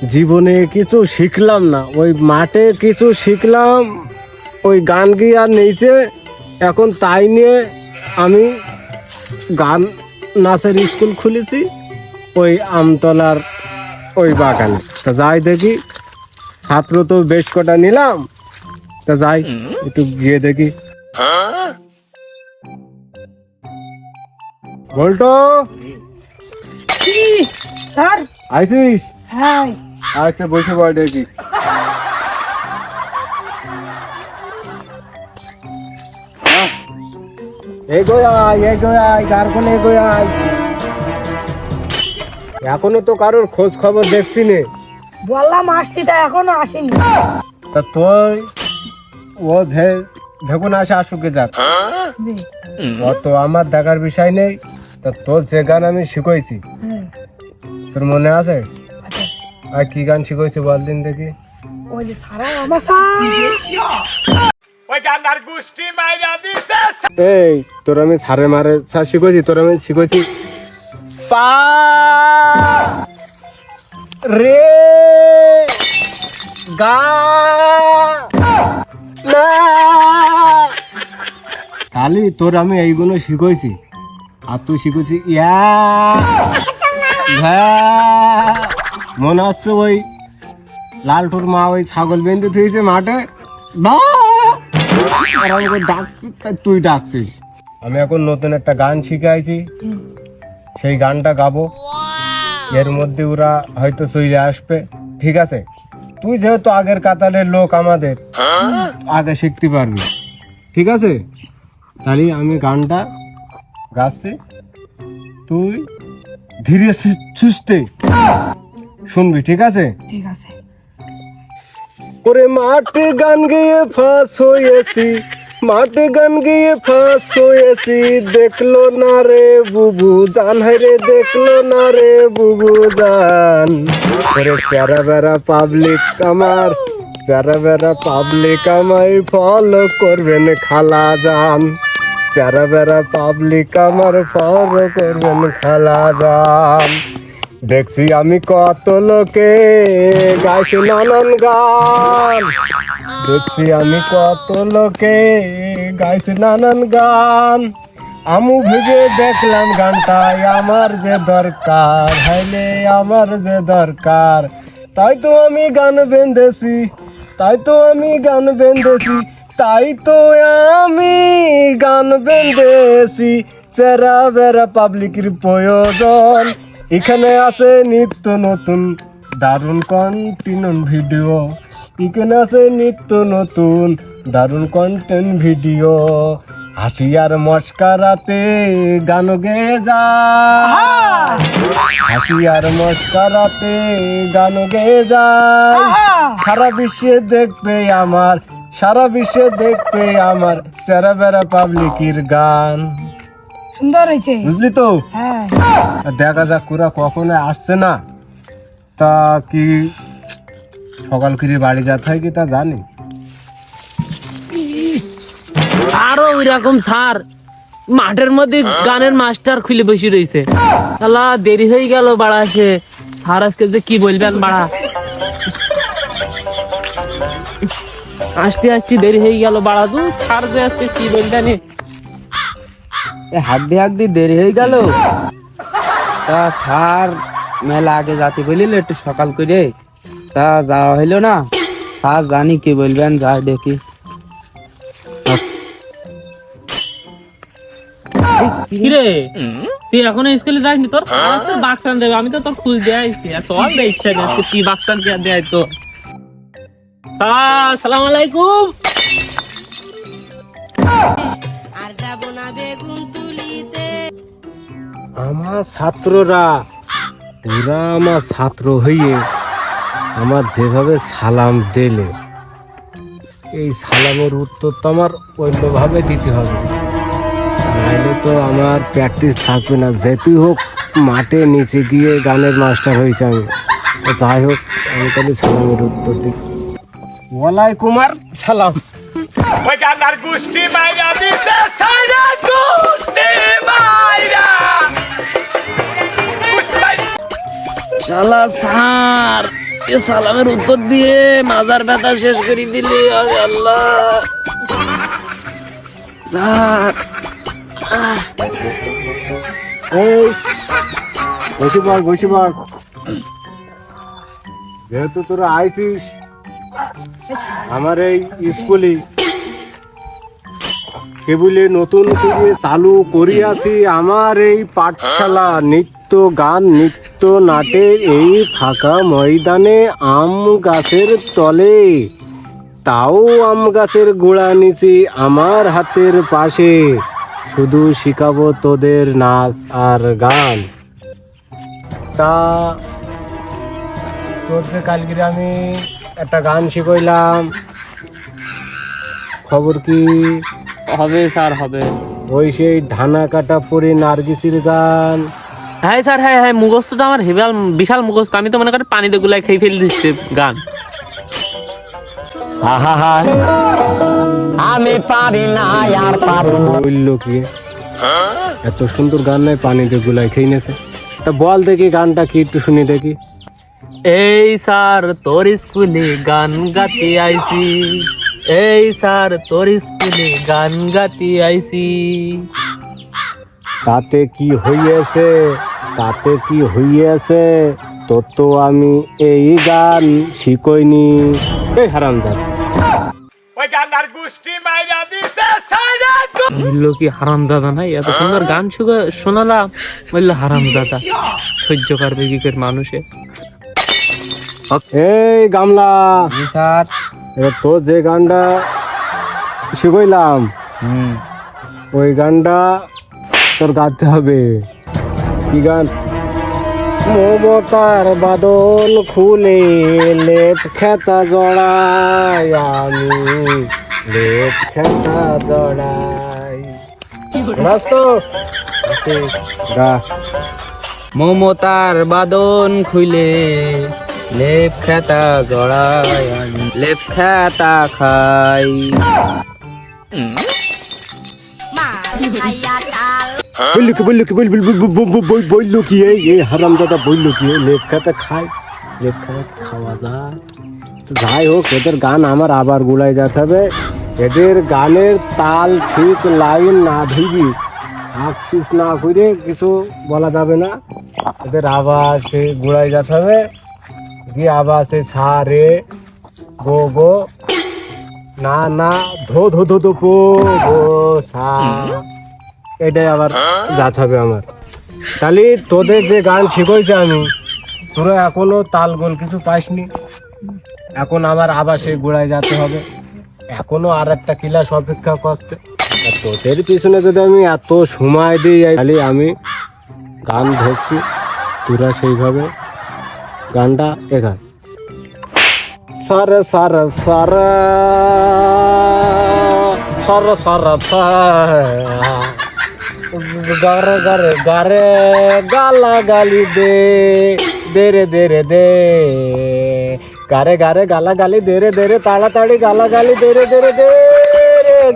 জীবনে কিছু শিখলাম না, ওই মাঠে কিছু শিখলাম, ওই গান গিয়ে নিয়েছে। এখন তাই নিয়ে আমি গান নাচের স্কুল খুলেছি ওই আমতলার ওই বাগানে। তা যাই দেখি, ছাত্র তো বেশ কটা নিলাম, তা যাই একটু গিয়ে দেখি। বলতো স্যার। আইসিস? হ্যাঁ। আচ্ছা বসে পড় দেখি। এখনো তো কারোর খোঁজ খবর দেখছি নে। বললাম আসতিটা এখনো আসেনি। তা তুই ও দেখুন আসে, আসুকে যাক, ও তো আমার দেখার বিষয় নেই। তা তোর যে গান আমি শিখাইছি তোর মনে আছে? আর কি গান শিখাইছি বল দিন দেখি। ওই যে সারা আমাশা ওই গান্ডার গুষ্টি মাইরা দিছে। এই তোর আমি সারে মারে শিখেছি, তোর আমি শিখেছি পা রে গা না। খালি তোর আমি এইগুলো শিখেছি, আর তুই শিখেছি ইয়া ভ্যা। মনে হচ্ছে ওই লালটুর মা ওই ছাগল বেঁধে থুয়েছে মাঠে, বা আর আমাকে ডাকছিস, তাই তুই ডাকছিস। আমি এখন নতুন একটা গান শিখাইছি, সেই গানটা গাবো, এর মধ্যে ওরা হয়তো চলে আসবে, ঠিক আছে? তুই যেহেতু আগের কাতারের লোক, আমাদের আগে শিখতে পারবি, ঠিক আছে? তাহলে আমি গানটা গাচ্ছি, তুই ধীরে সুস্থে শুনবি, ঠিক আছে? ঠিক আছে। ওরে মাঠে গান গেয়ে ফাঁস হয়েছি, মাঠে গান গেয়ে ফাঁস হয়েছি, দেখলো না রে বুবু জান, রে দেখলো না রে বুবু জান। ওরে চেরা বেড়া পাবলিক আমার, চেরা বেড়া পাবলিক আমায় ফলো করবেন খালা জান, চেরা বেড়া পাবলিক আমার ফলো করবেন খালা জান। দেখছি আমি কত লোকে গাইছে নানান গান, দেখছি আমি কত লোকে গাইছে নানান গান, আমু ভেবে দেখলাম গানটাই আমার যে দরকার, হাইলে আমার যে দরকার। তাই তো আমি গান বেঁধেছি, তাই তো আমি গান বেঁধেছি, তাই তো আমি গান বেঁধেছি। চেরা বেড়া পাবলিকের প্রয়োজন, এখানে আছে নিত্য নতুন দারুণ কন্টেন্ট ভিডিও, এখানে আছে নিত্য নতুন দারুণ কন্টেন্ট ভিডিও। হাসি আর মস্কারাতে গান গেয়ে যায়, হাসি আর মস্কারাতে গান গেয়ে যায়। সারা বিশ্বে দেখবে আমার, সারা বিশ্বে দেখবে আমার চেরা বেড়া পাবলিকের গান। সুন্দর হয়েছে, বুঝলি তো? হ্যাঁ। দেখা যাক ওরা কখনো আসছে না, তা কি সকাল করে বাড়ি যেতে হয় কি তা জানি। আরো ওই রকম স্যার মাঠের মধ্যে গানের মাস্টার খুলে বসে রয়েছে, শালা দেরি হয়ে গেল বাড়া আসে। স্যার আজকে যে কি বলবেন বাড়া, আসতে আসতে দেরি হয়ে গেল বাড়া, তুই স্যার যে আজকে কি বলবেন। হাড্ডি হাড্ডি দেরি হয়ে গেল, তা স্যার মেলা আগে যাতে বলিল একটু সকাল করে, তা যাওয়া হইলো না। স্যার জানি কি বলবেন, যা দেখি। কিরে তুই এখনো স্কুলে যাসনি? তোর বাক্সান দেবে, আমি তো তোর খুঁজ দিয়ে আসছি, চল দেখছি কি বাক্সান কে দেয় তো। সালাম আলাইকুম। আর যাব না বেগুন তুলিতে। আমার ছাত্ররা, ওরা আমার ছাত্র হয়ে আমার যেভাবে সালাম দিলে, এই সালামের উত্তর তো আমার অন্যভাবে দিতে হবে, নাহলে তো আমার প্র্যাকটিস থাকবে না। যেতুই হোক মাঠে নিচে গিয়ে গানের মাস্টার হয়েছে আমি, যাই হোক আমি তাহলে সালামের উত্তর দিই। ওয়ালাইকুম সালাম। ওই গান্ডার গুষ্টি মাইরা দিছে, সাইরা গুষ্টি মাইরা, গুষ্টি মাইরা শালা স্যার এ সালামের উত্তর দিয়ে মাজার ব্যথা শেষ করে দিলি আরে আল্লাহ স্যার এই বসে পড় যেহেতু তোরা আইছিস আমার এই স্কুলে কেবলে নতুন করে চালু করিয়াছি আমার এই পাঠশালা নিত্য গান নিত্য নাটের এই ফাঁকা ময়দানে আম গাছের তলে তাও আম গাছের গোড়া নিচে আমার হাতের পাশে শুধু শিখাবো তোদের নাচ আর গান তা তোর যে কালকে আমি একটা গান শিখাইলাম খবর কি হবে স্যার হবে ওই সেই ধানা কাটা পরে নার্গিসের গান হ্যাঁ স্যার হ্যাঁ হ্যাঁ মুখস্থ তো আমার হেবাল বিশাল মুখস্থ আমি তো মনে করি পানিতে গুলাই খেয়ে ফেলে দিচ্ছি গান আমি পারি না আর পারি না বলল কি এত সুন্দর গান নাই পানিতে গুলাই খেয়ে নেছে তা বল দেখি গানটা কি একটু শুনি দেখি এই স্যার তোর স্কুলে গান গাতে আইছি এই স্যার তোর স্কুলে গান গাতে আইছি তাতে কি হইয়াছে তোর তো আমি এই গান শিখইনি এই হারামদার ওই গান্ডার গোষ্ঠী মাইরা দিছে সাইরা বললো কি হারাম দাদা নাই এত সুন্দর গান শোনালাম বললো হারাম দাদা সহ্য করবে কি করে মানুষে এই গামলা জি স্যার এবার তো যে গানটা শিখইলাম ওই গানটা তোর গাইতে হবে কি গান মমতার বাদল খুলে লেপ খেতা জড়াই আমি লেপ খেতা জড়াই রাস্ত গা মমতার বাদন খুলে লেপ খেতা জড়াই আমি লেপ খেতা খাই বললো কি এই হারাম দাদা বললো কি লেপ খাতা খাই লেপ খাতা খাওয়া যায় তো যাই হোক এদের গান আমার আবার গুলাই যেতে হবে এদের গানের তাল ঠিক লাইন না ধুবি আফসুস না করে কিছু বলা যাবে না এদের আবার সে গুড়াই যেতে হবে গিয়ে আবার সে ছা রে গো গো না না ধো ধো ধো ধো পো গো সা এটাই আবার যাতে হবে আমার তাহলে তোদের যে গান শিখেছি আমি তোরা এখনো তাল গোল কিছু পাসনি এখন আমার আবার সেই গোড়ায় যেতে হবে এখনো আর একটা ক্লাস অপেক্ষা করছে আর তোদের পিছনে যদি আমি এত সময় দিই তাহলে আমি গান ধরছি তোরা সেইভাবে গানটা এখান সারা সারা সারা সারা সারা সারা গারে গারে গারে গালা গালি দে দেরে দেরে দে গারে গারে গালা গালি দেরে দেরে তাড়াতাড়ি গালা গালি দেরে দেরে দে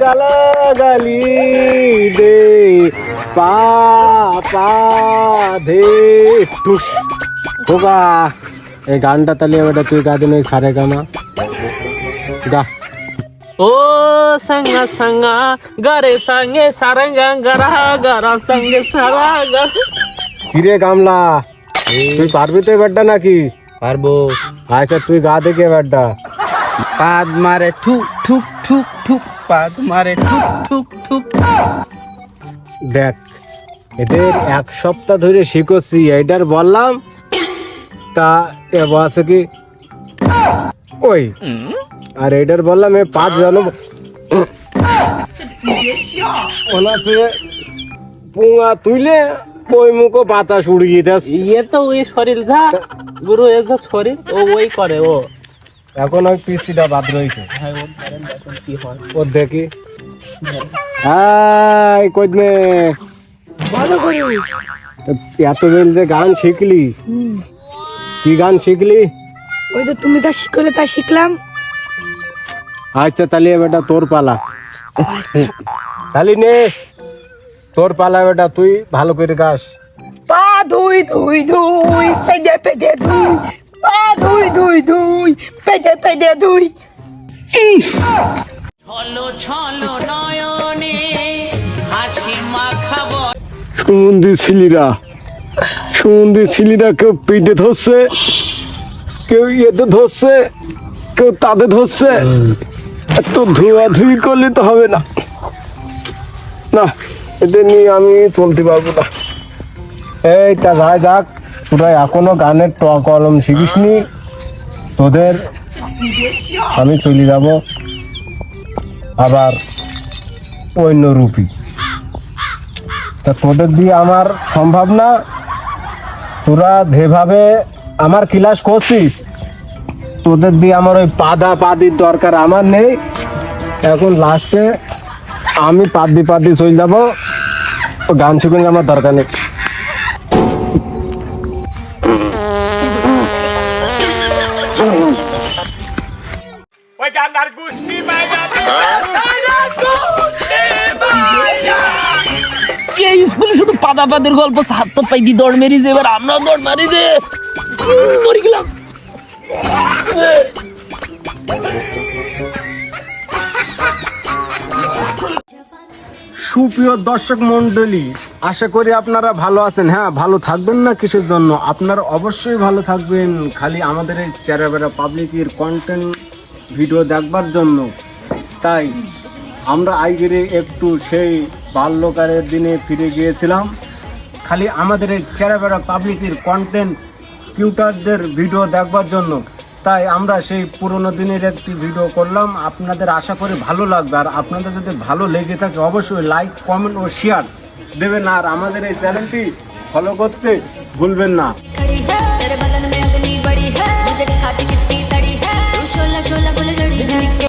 গালা গালি দে পা পা ধে টুস হোগা এই গানটা তাহলে এবার তুই গা দিন ওই সারে গামা গা ও সঙ্গা সঙ্গা গারে সঙ্গে সারঙ্গা গারা গারা সঙ্গে সারা গা কিরে গামলা তুই পারবি তো এবারটা নাকি পারবো আচ্ছা তুই গা দেখে এবারটা পাদ মারে ঠুক ঠুক ঠুক ঠুক পাদ মারে ঠুক ঠুক ঠুক দেখ এদের এক সপ্তাহ ধরে শিখছি এইটার বললাম তা এবার আছে কি ওই আর এইটার বললাম এ 5 জন ওনা তুই পুঙা তুইলে ওই মুখো বাতাস উড়িয়ে দেস ইয়ে তো ওই শরীর যা গুরু এ যা শরীর ও ওই করে ও এখন ওই পিস্তিটা বাদ রয়েছে কি হয় ও দেখি হাই কইদমে ভালো করে এত বেল যে গান শিখলি কি গান শিখলি ওই যে তুমি তা শিখলে তা শিখলাম আচ্ছা তাহলে বেটা তোর পালা তাহলে নে তোর পালা বেটা তুই ভালো করে গাস পা ধুই ধুই ধুই পেদে পেদে ধুই পা ধুই ধুই ধুই পেদে পেদে ধুই সুমন্দি ছেলেরা কেউ পেটে ধরছে, কেউ ইয়েতে ধরছে, কেউ তাতে ধরছে। এত ধুই করলে তো হবে না, না এদের নিয়ে আমি চলতে পারবো না। এইটা যাই যাক, তোরা এখনো গানের ট কলম শিখিসনি, তোদের আমি চলে যাব আবার অন্য রূপী। তা তোদের দিয়ে আমার সম্ভব না, তোরা যেভাবে আমার ক্লাস করছিস তোদের দিয়ে আমার ওই পাদির দরকার আমার নেই। এখন লাস্টে আমি পাদি চলে যাবো, গান শিখুন আমার দরকার নেই। ওই গান্ডার গোষ্ঠী মাইরা দিছে এই স্কুলে শুধু পাদাপাদের গল্প, হাত তো পাই দি দৌড় মেরি যে, এবার আমরাও দৌড় মারি যে মরে গেলাম। সুপ্রিয় দর্শক মন্ডলী, আশা করি আপনারা ভালো আছেন। হ্যাঁ, ভালো থাকবেন না কিসের জন্য, আপনারা অবশ্যই ভালো থাকবেন খালি আমাদের এই চেরাবেড়া পাবলিকের কন্টেন্ট ভিডিও দেখবার জন্য। তাই আমরা আইগেরে একটু সেই বাল্যকালের দিনে ফিরে গিয়েছিলাম খালি আমাদের এই চেরাবেড়া পাবলিকের কন্টেন্ট কিউটারদের ভিডিও দেখবার জন্য। তাই আমরা সেই পুরোনো দিনের একটি ভিডিও করলাম, আপনাদের আশা করি ভালো লাগবে। আর আপনাদের যদি ভালো লেগে থাকে অবশ্যই লাইক, কমেন্ট ও শেয়ার দেবেন, আর আমাদের এই চ্যানেলটি ফলো করতে ভুলবেন না। खड़ी है तेरे बदन में अग्नि बड़ी है मुझे दिखाती किसकी तड़ी है तू शोला शोला गुल जड़ी